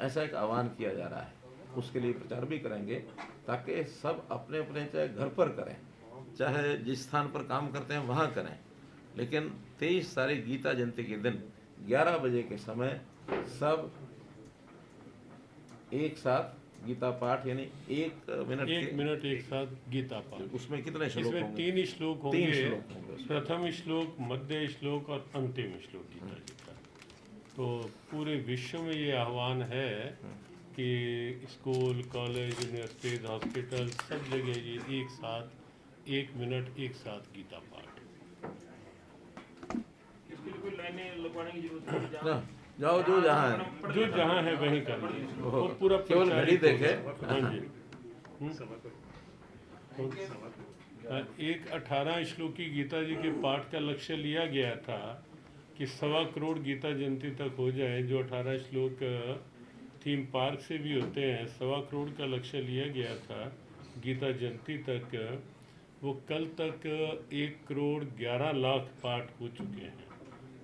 ऐसा एक आह्वान किया जा रहा है। उसके लिए प्रचार भी करेंगे ताकि सब अपने अपने चाहे घर पर करें, चाहे जिस स्थान पर काम करते हैं वहाँ करें, लेकिन 23 तारीख गीता जयंती के दिन 11 बजे के समय सब एक साथ गीता पाठ, यानी 1 मिनट एक मिनट एक साथ गीता पाठ। उसमें कितने श्लोक इसमें होंगे? 3 श्लोक 3 होंगे। श्लोक होंगे। प्रथम श्लोक, मध्य श्लोक और अंतिम श्लोक गीता जी का। तो पूरे विश्व में ये आह्वान है कि स्कूल, कॉलेज, यूनिवर्सिटीज, हॉस्पिटल, सब जगह ये एक साथ 1 मिनट एक साथ गीता पाठ। इसके लिए कोई लाइनें लगवाने की जरूरत नहीं है? ना, जाओ जो जहाँ है, जो जहाँ है वहीं करना, वो पूरा केवल घड़ी प्रचारित देखे। होगा। हाँ जी। एक 18 श्लोकी गीता जी के पाठ का लक्ष्य लिया गया था कि 1.25 करोड़ गीता जयंती तक हो जाए। जो 18 श्लोक थीम पार्क से भी होते हैं, 1.25 करोड़ का लक्ष्य लिया गया था गीता जयंती तक। वो कल तक 1 करोड़ 11 लाख पाठ हो चुके हैं।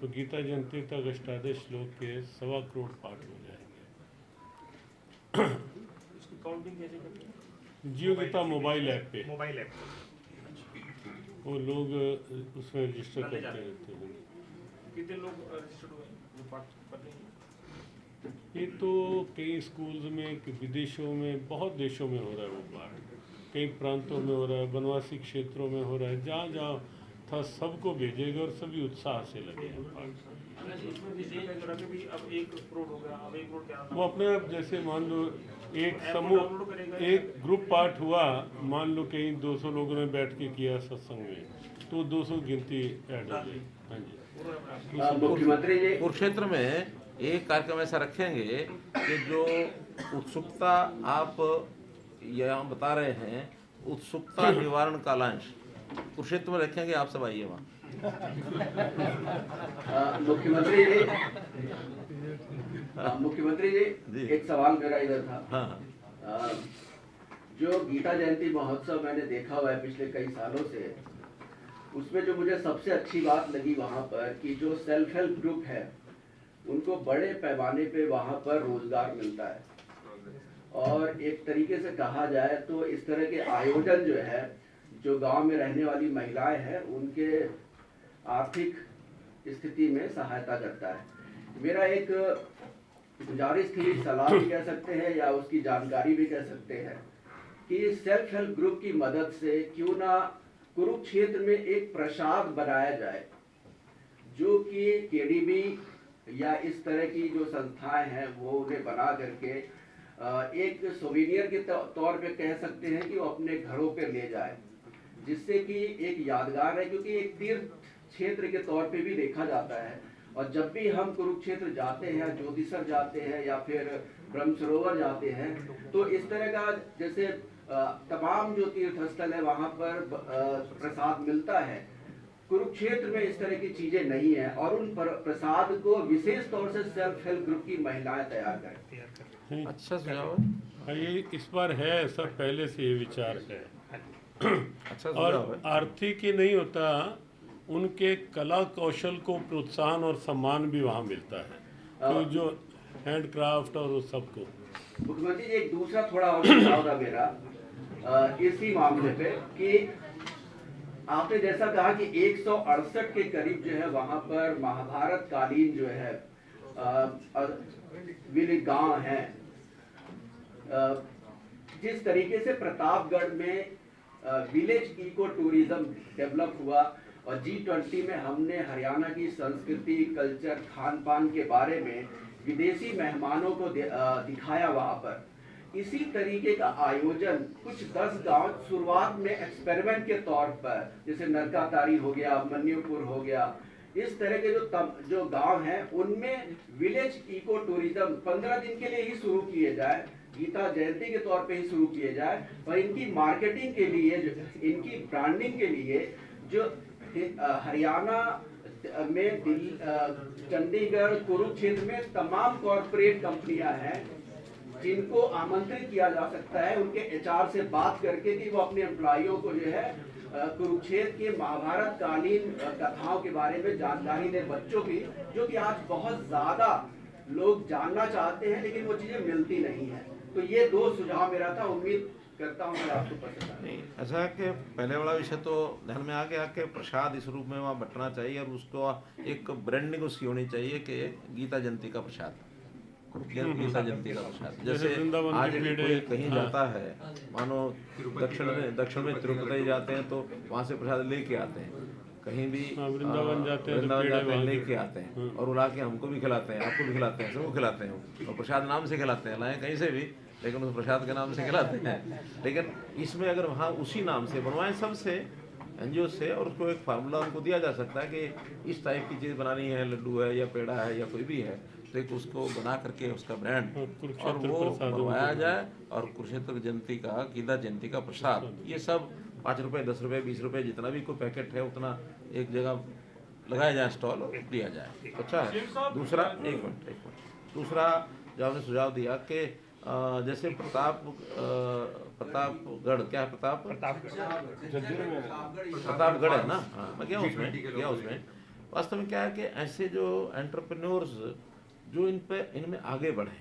तो गीता जयंती तक अष्टादश श्लोक के 1.25 करोड़ पाठ हो जाएंगे। इसकी काउंटिंग कैसे करते हैं? जियो गीता मोबाइल ऐप पे मोबाइल ऐप वो लोग उसमें रजिस्टर करते रहते हैं। कितने लोग रजिस्टर्ड हुए हैं जो पाठ कर रहे हैं? ये तो कई स्कूल्स में, विदेशों में, बहुत देशों में हो रहा है वो पाठ। कई प्रांतों में हो रहा है, वनवासी क्षेत्रों में हो रहा है। जहाँ जहाँ था सबको भेजेगा और सभी उत्साह से लगे हैं पाठ। इसमें भी ये कह रहा कि भी अब 1 करोड़ हो गया, अब 1 करोड़ क्या वो अपने आप, जैसे मान लो एक समूह, एक ग्रुप पाठ हुआ, मान लो कहीं 200 लोगों ने बैठ के किया सत्संग में, तो 200 गिनती ऐड हो जाए। हाँ जी। मुख्यमंत्री जी, कुरुक्षेत्र में एक कार्यक्रम ऐसा रखेंगे कि जो उत्सुकता आप यहाँ बता रहे हैं, उत्सुकता निवारण कालांश कुरुक्षेत्र में रखेंगे। आप सब आइए वहाँ। मुख्यमंत्री जी जी। एक सवाल मेरा इधर था। हाँ, जो गीता जयंती महोत्सव मैंने देखा हुआ है पिछले कई सालों से, उसमें जो मुझे सबसे अच्छी बात लगी वहाँ पर कि जो सेल्फ हेल्प ग्रुप है उनको बड़े पैमाने पे वहाँ पर रोजगार मिलता है। और एक तरीके से कहा जाए तो इस तरह के आयोजन जो है, जो गांव में रहने वाली महिलाएं हैं उनके आर्थिक स्थिति में सहायता करता है। मेरा एक गुजारिश थी, सलाह भी कह सकते हैं या उसकी जानकारी भी कह सकते हैं, कि सेल्फ हेल्प ग्रुप की मदद से क्यों ना कुरुक्षेत्र में एक प्रसाद बनाया जाए, जो कि केडीबी या इस तरह की जो संस्थाएं हैं वो उन्हें बना करके एक सोवेनियर के तौर पे कह सकते हैं कि वो अपने घरों पे ले जाए, जिससे कि एक यादगार है, क्योंकि एक तीर्थ क्षेत्र के तौर पे भी देखा जाता है। और जब भी हम कुरुक्षेत्र जाते हैं, ज्योतिसर जाते हैं या फिर ब्रह्म सरोवर जाते हैं, तो इस तरह का जैसे तमाम जो तीर्थ स्थल है वहाँ पर प्रसाद मिलता है। कुरुक्षेत्र में इस तरह की चीजें नहीं है और उन प्रसाद को विशेष तौर से सेल्फ हेल्प ग्रुप की महिलाएं तैयार करें। अच्छा सुझाव है। हाँ, ये इस बार है ऐसा, पहले से ये विचार है। अच्छा और सुझाव है। आर्थिक ही नहीं होता, उनके कला कौशल को प्रोत्साहन और सम्मान भी वहाँ मिलता है, तो जो हैंडक्राफ्ट और उस सबको। मुख्यमंत्री जी, एक दूसरा थोड़ा और सुझाव था मेरा इसी मामले पे कि आपने जैसा कहा कि 168 के करीब जो है वहाँ पर महाभारत कालीन जो है गांव हैं। जिस तरीके से प्रतापगढ़ में विलेज इको टूरिज्म डेवलप हुआ और G20 में हमने हरियाणा की संस्कृति, कल्चर, खान पान के बारे में विदेशी मेहमानों को दिखाया वहाँ पर, इसी तरीके का आयोजन कुछ 10 गांव शुरुआत में एक्सपेरिमेंट के तौर पर, जैसे नरकातारी हो गया, मन्यूपुर हो गया, इस तरह के जो गांव हैं उनमें विलेज इको टूरिज्म 15 दिन के लिए ही शुरू किए जाए, गीता जयंती के तौर पे ही शुरू किए जाए, और इनकी मार्केटिंग के लिए, इनकी ब्रांडिंग के लिए जो हरियाणा में चंडीगढ़, कुरुक्षेत्र में तमाम कॉरपोरेट कंपनियां हैं जिनको आमंत्रित किया जा सकता है उनके एचआर से बात करके कि वो अपने एम्प्लॉइयों को जो है कुरुक्षेत्र के महाभारत कालीन कथाओं के बारे में जानकारी दें, बच्चों की, जो कि आज बहुत ज्यादा लोग जानना चाहते हैं लेकिन वो चीजें मिलती नहीं है। तो ये 2 सुझाव मेरा था, उम्मीद करता हूँ मैं आपको पसंद आए। नहीं, ऐसा है कि पहले वाला विषय तो ध्यान में आ गया कि प्रसाद इस रूप में वहाँ बंटना चाहिए और उसको एक ब्रांडिंग उसकी होनी चाहिए कि गीता जयंती का प्रसाद, गीता जयंती का प्रसाद। जैसे आज भी कोई कहीं जाता है, मानो दक्षिण में तिरुपति जाते हैं तो वहाँ से प्रसाद लेके आते हैं, कहीं भी वृंदावन जाते हैं वृंदावन लेके आते हैं और उला के हमको भी खिलाते हैं, आपको भी खिलाते हैं, सबको खिलाते हैं और प्रसाद नाम से खिलाते हैं, लाए कहीं से भी, लेकिन उस प्रसाद के नाम से खिलाते हैं। लेकिन इसमें अगर वहाँ उसी नाम से बनवाएं सबसे, एनजीओ से, और उसको एक फार्मूला उनको दिया जा सकता है कि इस टाइप की चीज़ बनानी है, लड्डू है या पेड़ा है या कोई भी है, तो एक उसको बना करके उसका ब्रांड और वो बनवाया जाए और कुरुक्षेत्र जयंती का, गीता जयंती का प्रसाद, ये सब 5 रुपये, 10 रुपये, 20 रुपये, जितना भी कोई पैकेट है उतना एक जगह लगाया जाए स्टॉल और दिया जाए। अच्छा है। दूसरा, एक मिनट, दूसरा जो आपने सुझाव दिया कि जैसे प्रतापगढ़, क्या है प्रतापगढ़ है ना, हाँ मैं गया उसमें वास्तव में क्या है कि ऐसे जो एंटरप्रेन्योर्स जो इनमें आगे बढ़े,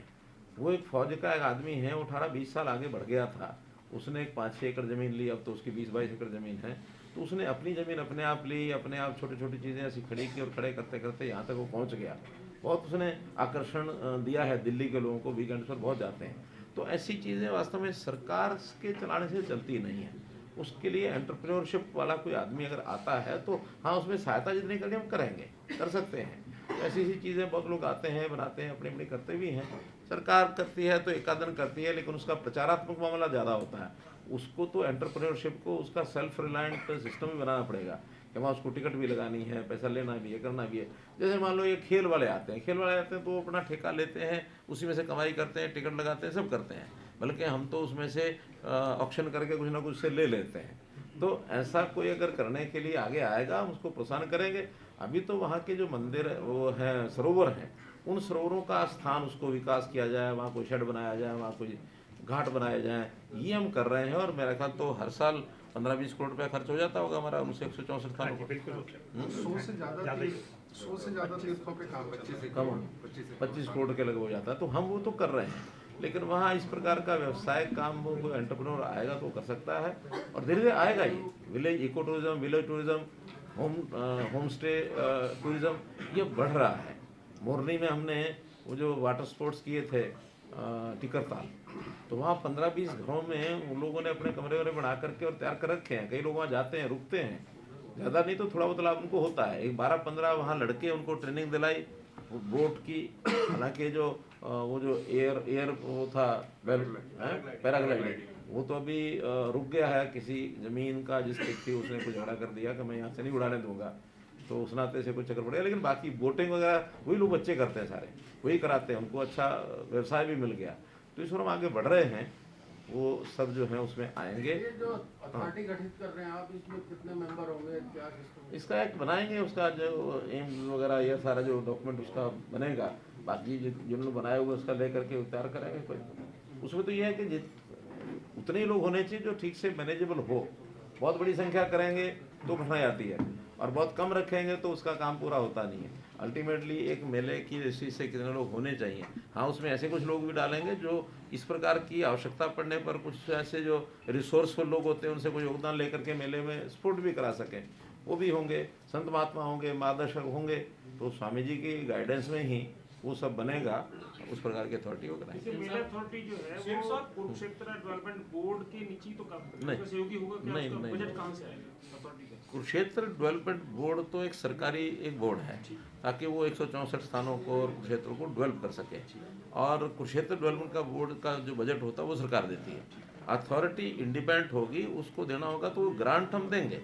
वो एक फौज का एक आदमी है, वो 18-20 साल आगे बढ़ गया था, उसने एक 5-6 एकड़ ज़मीन ली, अब तो उसकी 20-22 एकड़ ज़मीन है, तो उसने अपनी ज़मीन अपने आप ली, अपने आप छोटी छोटी चीज़ें ऐसी खड़ी की और खड़े करते करते यहाँ तक वो पहुँच गया। बहुत उसने आकर्षण दिया है, दिल्ली के लोगों को वीकेंड्स पर बहुत जाते हैं। तो ऐसी चीज़ें वास्तव में सरकार के चलाने से चलती नहीं है, उसके लिए एंटरप्रेन्योरशिप वाला कोई आदमी अगर आता है तो हाँ, उसमें सहायता जितनी करनी हम करेंगे, कर सकते हैं। ऐसी चीज़ें बहुत लोग आते हैं, बनाते हैं, अपने अपने करते भी हैं, सरकार करती है तो एकादन करती है, लेकिन उसका प्रचारात्मक मामला ज़्यादा होता है। उसको तो एंटरप्रेन्योरशिप को उसका सेल्फ रिलायंट सिस्टम भी बनाना पड़ेगा कि वहाँ उसको टिकट भी लगानी है, पैसा लेना भी है, करना भी है। जैसे मान लो ये खेल वाले आते हैं तो वो अपना ठेका लेते हैं, उसी में से कमाई करते हैं, टिकट लगाते हैं, सब करते हैं, बल्कि हम तो उसमें से ऑक्शन करके कुछ ना कुछ से ले लेते हैं। तो ऐसा कोई अगर करने के लिए आगे आएगा, हम उसको प्रोत्साहन करेंगे। अभी तो वहाँ के जो मंदिर वो हैं, सरोवर हैं, उन सरोवरों का स्थान उसको विकास किया जाए, वहाँ कोई शेड बनाया जाए, वहाँ कोई घाट बनाए जाए, ये हम कर रहे हैं। और मेरा ख्याल तो हर साल 15-20 करोड़ रुपया खर्च हो जाता होगा हमारा उनसे 164 स्थानों पर। 100 से ज़्यादा तीर्थों पे काम 25 करोड़ के लगभग हो जाता है। तो हम वो तो कर रहे हैं, लेकिन वहाँ इस प्रकार का व्यवसाय काम वो कोई एंटरप्रेन्योर आएगा तो कर सकता है, और धीरे धीरे आएगा ही। Village eco tourism, village tourism, home stay tourism, ये बढ़ रहा है। मोरनी में हमने वो जो वाटर स्पोर्ट्स किए थे टिकरताल, तो वहाँ 15-20 घरों में उन लोगों ने अपने कमरे वमरे बना करके और तैयार कर रखे हैं। कई लोग वहाँ जाते हैं, रुकते हैं, ज़्यादा नहीं तो थोड़ा बहुत लाभ उनको होता है। एक 12-15 वहाँ लड़के, उनको ट्रेनिंग दिलाई बोट की। हालांकि जो वो जो एयर वो था पैराग्लाइडिंग, वो तो अभी रुक गया है। किसी ज़मीन का जिस व्यक्ति उसने कुछ झगड़ा कर दिया कि मैं यहाँ से नहीं उड़ाने दूंगा, तो उस नाते से कुछ चक्कर पड़ेगा। लेकिन बाकी बोटिंग वगैरह वही लोग बच्चे करते हैं, सारे वही कराते हैं, उनको अच्छा व्यवसाय भी मिल गया। तो इस पर हम आगे बढ़ रहे हैं, वो सब जो है उसमें आएंगे। ये जो अथॉरिटी गठित कर रहे हैं आप, इसमें कितने मेंबर होंगे, क्या सिस्टम? इसका एक बनाएंगे, उसका जो एम वगैरह ये सारा जो डॉक्यूमेंट उसका बनेगा, बाकी जिन लोग बनाए हुए उसका ले करके तैयार करेंगे। कोई उसमें तो ये है कि उतने ही लोग होने चाहिए जो ठीक से मैनेजेबल हो। बहुत बड़ी संख्या करेंगे तो कठिनाई आती है, और बहुत कम रखेंगे तो उसका काम पूरा होता नहीं है। अल्टीमेटली एक मेले की दृष्टि से कितने लोग होने चाहिए। हाँ, उसमें ऐसे कुछ लोग भी डालेंगे जो इस प्रकार की आवश्यकता पड़ने पर कुछ ऐसे जो रिसोर्सफुल लोग होते हैं उनसे कोई योगदान लेकर के मेले में स्पोर्ट भी करा सकें, वो भी होंगे। संत महात्मा होंगे, मार्गदर्शक होंगे, तो स्वामी जी की गाइडेंस में ही वो सब बनेगा। उस प्रकार की अथॉरिटी होगा। मेला अथॉरिटी जो है वो कुरुक्षेत्र डेवलपमेंट बोर्ड के नीचे तो काम करेगा, सहयोगी होगा क्या? नहीं, उसका बजट कहाँ से आएगा अथॉरिटी का? कुरुक्षेत्र डेवलपमेंट बोर्ड तो एक सरकारी एक बोर्ड है, ताकि वो 164 स्थानों को और कुरुक्षेत्र को डेवलप कर सके। और कुरुक्षेत्र डेवलपमेंट का बोर्ड का जो बजट होता है वो सरकार देती है। अथॉरिटी इंडिपेंडेंट होगी, उसको देना होगा तो ग्रांट हम देंगे,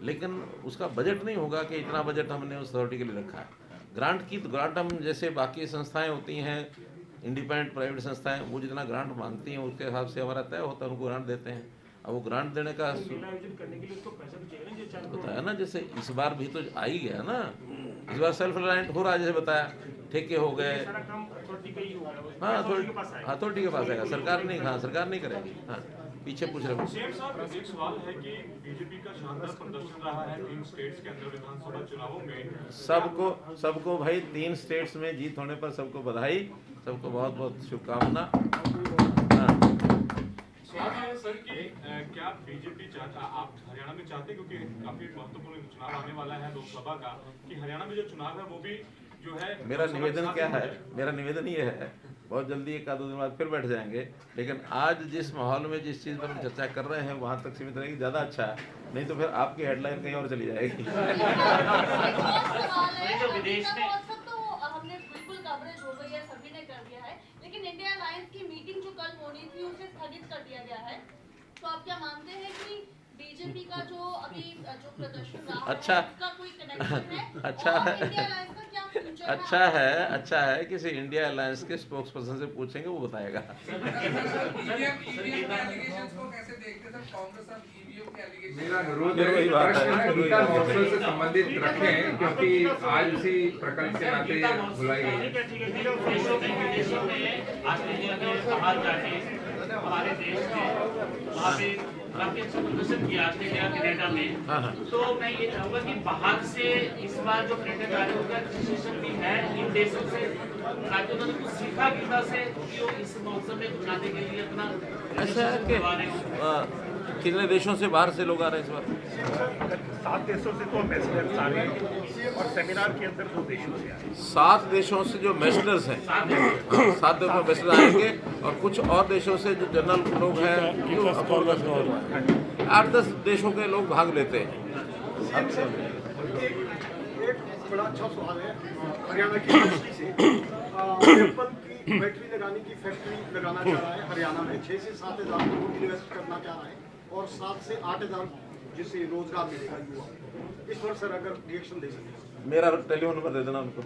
लेकिन उसका बजट नहीं होगा कि इतना बजट हमने उस अथॉरिटी के लिए रखा है। ग्रांट की तो ग्रांट हम जैसे बाकी संस्थाएं होती हैं, इंडिपेंडेंट प्राइवेट संस्थाएं, वो जितना ग्रांट मांगती हैं उसके हिसाब से हमारा तय होता है, उनको ग्रांट देते हैं। अब वो ग्रांट देने का मेला आयोजित करने के लिए उसको पैसा तो चाहिए ना, जो 4 करोड़ बताया ना, जैसे इस बार भी तो आ ही गया ना, इस बार सेल्फ रिलायंट हो रहा है, जैसे बताया ठेके हो गए। सारा काम अथॉरिटी का ही होगा। हाँ, अथॉरिटी के पास आएगा। अथॉरिटी के पास आएगा, सरकार नहीं, हाँ सरकार नहीं करेगी। हाँ, पीछे पूछ रहे हो। सीएम साहब, एक सवाल है कि बीजेपी का शानदार प्रदर्शन रहा है 3 स्टेट्स के अंदर विधानसभा चुनावों में। सबको भाई 3 स्टेट्स में जीत होने पर सबको बधाई, सबको बहुत बहुत शुभकामना। सवाल है सर कि क्या बीजेपी चाहता, आप हरियाणा में चाहते, क्योंकि काफी महत्वपूर्ण चुनाव आने वाला है लोकसभा का, कि हरियाणा में जो चुनाव है वो भी जो है। मेरा निवेदन क्या है, मेरा निवेदन ये है, बहुत जल्दी 1-2 दिन बाद फिर बैठ जाएंगे, लेकिन आज जिस माहौल में जिस चीज़ पर हम चर्चा कर रहे हैं वहाँ तक सीमित रहेगी, ज़्यादा अच्छा है, नहीं तो फिर आपकी हेडलाइन कहीं और चली जाएगी। विदेश में तो हमने बिल्कुल कवरेज हो गई है, सभी ने कर दिया है, लेकिन इंडिया अलायंस की मीटिंग जो कल होनी थी उसे स्थगित कर दिया गया है। तो आप क्या मानते हैं कि बीजेपी का जो अभी जो प्रदर्शन रहा अच्छा, है उसका कोई कनेक्शन है? अच्छा और है, इंडिया अलायंस का क्या फ्यूचर अच्छा है, किसी इंडिया अलायंस के स्पोक्स पर्सन से पूछेंगे, वो बताएगा। मेरा अनुरोध है कि प्रश्न गीता महोत्सव से संबंधित रखें, क्योंकि आज उसी प्रकल्प के नाते बुलाई गई है। विदेशों में ऑस्ट्रेलिया में बाहर जाके हमारे देश में वहाँ पे काफी अच्छा प्रदर्शन किया ऑस्ट्रेलिया कनाडा में। तो मैं ये चाहूँगा कि बाहर से इस बार जो पर्यटक आ रहे हैं उनका रजिस्ट्रेशन भी है इन देशों से, ताकि उन्होंने कुछ सीखा गीता से कि वो इस महोत्सव में कुछ आने के लिए अपना ऐसा है कि कितने देशों से बाहर से लोग आ रहे हैं इस बार? 7 देशों से तो एम्बेसडर्स आ रहे हैं और सेमिनार के अंदर 2 देशों से आ रहे हैं। 7 देशों से जो एम्बेसडर्स हैं, 7 देशों में एम्बेसडर आएंगे, और कुछ और देशों से जो जनरल लोग हैं, 8-10 देशों के लोग भाग लेते हैं। एक बड़ा अच्छा सवाल है हरियाणा की इंडस्ट्री से। एप्पल की बैटरी लगाने की फैक्ट्री लगाना चाह रहा है हरियाणा में, 6 से 7 हज़ार लोग इन्वेस्ट करना चाह रहा है, और 7 से 8 हज़ार जिससे रोजगार मिलेगा युवा। इस पर सर अगर रिएक्शन दे सकें। मेरा टेलीफोन नंबर दे देना उनको।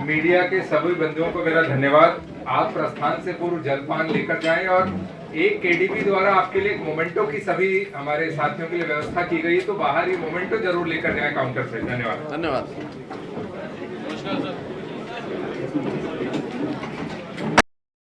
मीडिया के सभी बंधुओं को मेरा धन्यवाद। आप प्रस्थान से पूर्व जलपान लेकर जाएं, और एक केडीपी द्वारा आपके लिए मोमेंटो की सभी हमारे साथियों के लिए व्यवस्था की गई है, तो बाहर ये मोमेंटो जरूर लेकर जाएं काउंटर से। धन्यवाद। धन्यवाद।